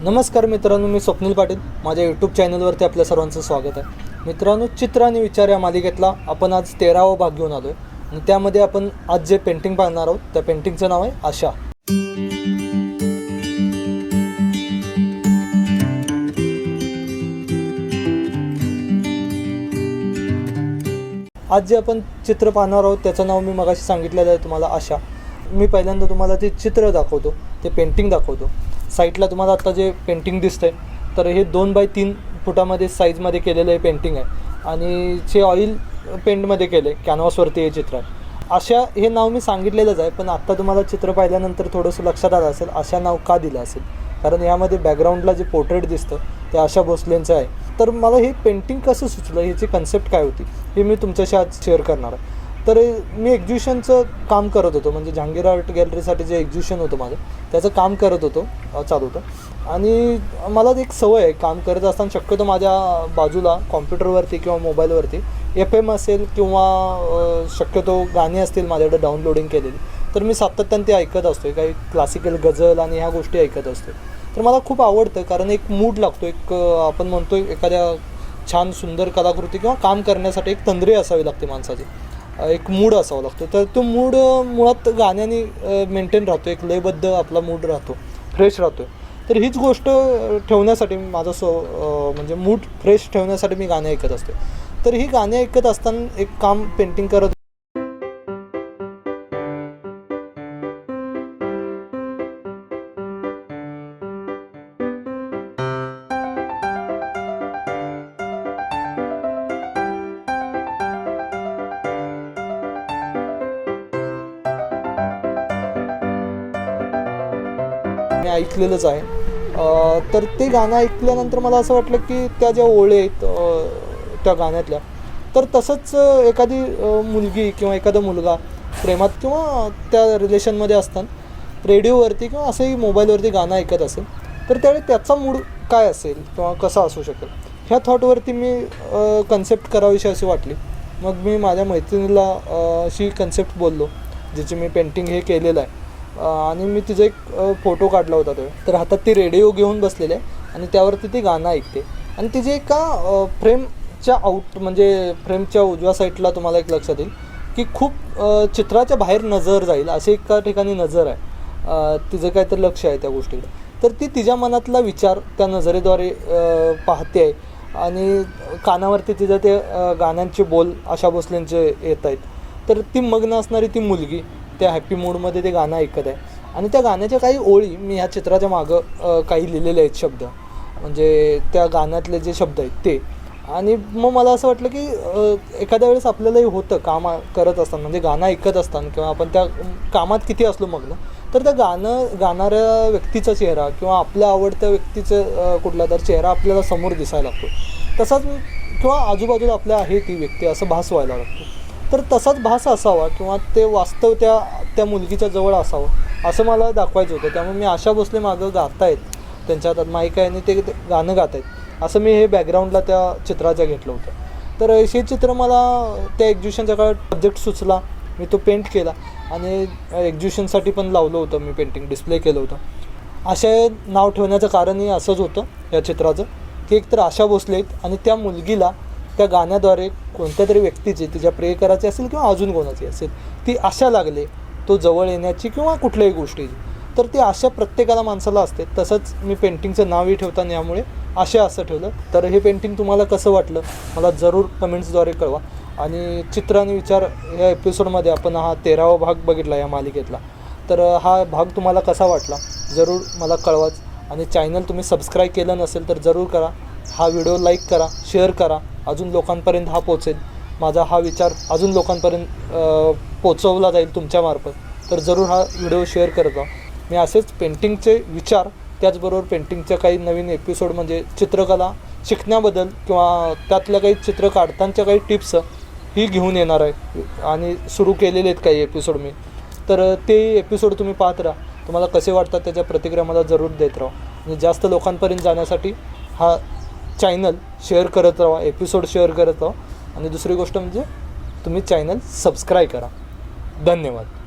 नमस्कार मित्रांनो, मी स्वप्नील पाटील. माझ्या यूट्यूब चॅनलवरती आपल्या सर्वांचं स्वागत आहे. मित्रांनो, चित्र आणि विचार या मालिकेतला आपण आज 13वा भाग घेऊन आलो आहे आणि त्यामध्ये आपण आज जे पेंटिंग पाहणार आहोत त्या पेंटिंगचं नाव आहे आशा. आज जे आपण चित्र पाहणार आहोत त्याचं नाव मी मगाशी सांगितलेलं आहे तुम्हाला, आशा. मी पहिल्यांदा तुम्हाला ते चित्र दाखवतो, ते पेंटिंग दाखवतो. साईडला तुम्हाला आता जे पेंटिंग दिसतंय तर हे 2x3 फुटामध्ये साईजमध्ये केलेलं हे पेंटिंग आहे आणि जे ऑइल पेंटमध्ये केलं आहे, कॅनव्हासवरती हे चित्र आहे. आशा हे नाव मी सांगितलेलंच आहे, पण आत्ता तुम्हाला चित्र पाहिल्यानंतर थोडंसं लक्षात आलं असेल आशा नाव का दिलं असेल. कारण यामध्ये बॅकग्राऊंडला जे पोर्ट्रेट दिसतं ते आशा भोसलेंचं आहे. तर मला हे पेंटिंग कसं सुचलं, ह्याची कन्सेप्ट काय होती हे मी तुमच्याशी आज शेअर करणार आहे. तर मी एक्झिबिशनचं काम करत होतो, म्हणजे जहांगीर आर्ट गॅलरीसाठी जे एक्झिबिशन होतं माझं त्याचं काम करत होतो, चालू होतं. आणि मला एक सवय आहे, काम करत असताना शक्यतो माझ्या बाजूला कॉम्प्युटरवरती किंवा मोबाईलवरती FM असेल किंवा शक्यतो गाणी असतील माझ्याकडे डाउनलोडिंग केलेली, तर मी सातत्याने ते ऐकत असतो. काही क्लासिकल गझल आणि ह्या गोष्टी ऐकत असतो. तर मला खूप आवडतं, कारण एक मूड लागतो, एक आपण म्हणतो एखाद्या छान सुंदर कलाकृती किंवा काम करण्यासाठी एक तंद्री असावी लागते माणसाची, एक मूड असावा लागतो. तर तो मूड मुळात गाण्याने मेंटेन राहतो, एक लयबद्ध आपला मूड राहतो, फ्रेश राहतो. तर हीच गोष्ट ठेवण्यासाठी माझं म्हणजे मूड फ्रेश ठेवण्यासाठी मी गाणे ऐकत असतो. तर ही गाणी ऐकत असताना एक काम पेंटिंग करत मी ऐकलेलंच आहे. तर ते गाणं ऐकल्यानंतर मला असं वाटलं की त्या ज्या ओळी आहेत त्या गाण्यातल्या, तर तसंच एखादी मुलगी किंवा एखादा मुलगा प्रेमात किंवा त्या रिलेशनमध्ये असताना रेडिओवरती किंवा असंही मोबाईलवरती गाणं ऐकत असेल, तर त्यावेळी त्याचा मूड काय असेल किंवा कसा असू शकेल ह्या थॉटवरती मी कन्सेप्ट करावीशी अशी वाटली. मग मी माझ्या मैत्रिणीला अशी कन्सेप्ट बोललो, जिची मी पेंटिंग हे केलेलं आहे. आणि मी तिचा एक फोटो काढला होता तर हातात ती रेडिओ घेऊन बसलेले आहे आणि त्यावरती ती गाणं ऐकते. आणि तिचे एका फ्रेमच्या म्हणजे फ्रेमच्या उजव्या साईडला तुम्हाला एक लक्षात येईल की खूप चित्राच्या बाहेर नजर जाईल अशी एका ठिकाणी नजर आहे, तिचं काहीतरी लक्ष आहे त्या गोष्टीकडे. तर ती तिच्या मनातला विचार त्या नजरेद्वारे पाहते आहे आणि कानावरती तिचं ते गाण्यांचे बोल आशा भोसलेंचे येत आहेत. तर ती मग्न असणारी ती मुलगी त्या हॅपी मूडमध्ये ते गाणं ऐकत आहे आणि त्या गाण्याच्या काही ओळी मी ह्या चित्राच्या मागं काही लिहिलेले आहेत शब्द, म्हणजे त्या गाण्यातले जे शब्द आहेत ते. आणि मग मला असं वाटलं की एखाद्या वेळेस आपल्यालाही होतं काम करत असताना, म्हणजे गाणं ऐकत असताना किंवा आपण त्या कामात किती असलो मग्न, तर त्या गाणाऱ्या व्यक्तीचा चेहरा किंवा आपल्या आवडत्या व्यक्तीचं कुठला तर चेहरा आपल्याला समोर दिसायला लागतो. तसाच किंवा आजूबाजूला आपल्या आहे ती व्यक्ती असं भास व्हायला लागतो. तर तसाच भास असावा किंवा ते वास्तव त्या मुलगीच्या जवळ असावं असं मला दाखवायचं होतं. त्यामुळे मी आशा भोसले मागं गातायत, त्यांच्या हातात माईक आहे आणि ते गाणं गात आहेत असं मी हे बॅकग्राऊंडला त्या चित्राच्या घेतलं होतं. तर हे चित्र मला त्या एक्झिबिशनच्या काळात सब्जेक्ट सुचला, मी तो पेंट केला आणि एक्झिबिशनसाठी पण लावलं होतं, मी पेंटिंग डिस्प्ले केलं होतं. आशा नाव ठेवण्याचं कारणही असंच होतं या चित्राचं की एकतर आशा भोसले आहेत आणि त्या मुलगीला त्या गाण्याद्वारे कोणत्या तरी व्यक्तीची, तिच्या प्रेयकराची असेल किंवा अजून कोणाची असेल, ती आशा लागले तो जवळ येण्याची किंवा कुठल्याही गोष्टीची. तर ती आशा प्रत्येकाला माणसाला असते. तसंच मी पेंटिंगचं नावही ठेवताना यामुळे आशा असं ठेवलं. तर हे पेंटिंग तुम्हाला कसं वाटलं मला जरूर कमेंट्सद्वारे कळवा. आणि चित्र आणि विचार या एपिसोडमध्ये आपण हा 13वा भाग बघितला या मालिकेतला. तर हा भाग तुम्हाला कसा वाटला जरूर मला कळवाच. आणि चॅनल तुम्ही सबस्क्राईब केलं नसेल तर जरूर करा. हा व्हिडिओ लाईक करा, शेअर करा, अजून लोकांपर्यंत हा पोचेल, माझा हा विचार अजून लोकांपर्यंत पोचवला जाईल तुमच्यामार्फत. तर जरूर हा व्हिडिओ शेअर करत जा. मी असेच पेंटिंगचे विचार, त्याचबरोबर पेंटिंगच्या काही नवीन एपिसोड म्हणजे चित्रकला शिकण्याबद्दल किंवा त्यातल्या काही चित्र काढतानाच्या काही टिप्स ही घेऊन येणार आहे आणि सुरू केलेले आहेत काही एपिसोड मी. तर ते एपिसोड तुम्ही पाहत राहा. तुम्हाला कसे वाटतात त्याच्या प्रतिक्रिया मला जरूर देत राहा. म्हणजे जास्त लोकांपर्यंत जाण्यासाठी हा चॅनल शेअर करत राहा, एपिसोड शेअर करत राहा. आणि दुसरी गोष्ट म्हणजे तुम्ही चॅनल सबस्क्राईब करा. धन्यवाद.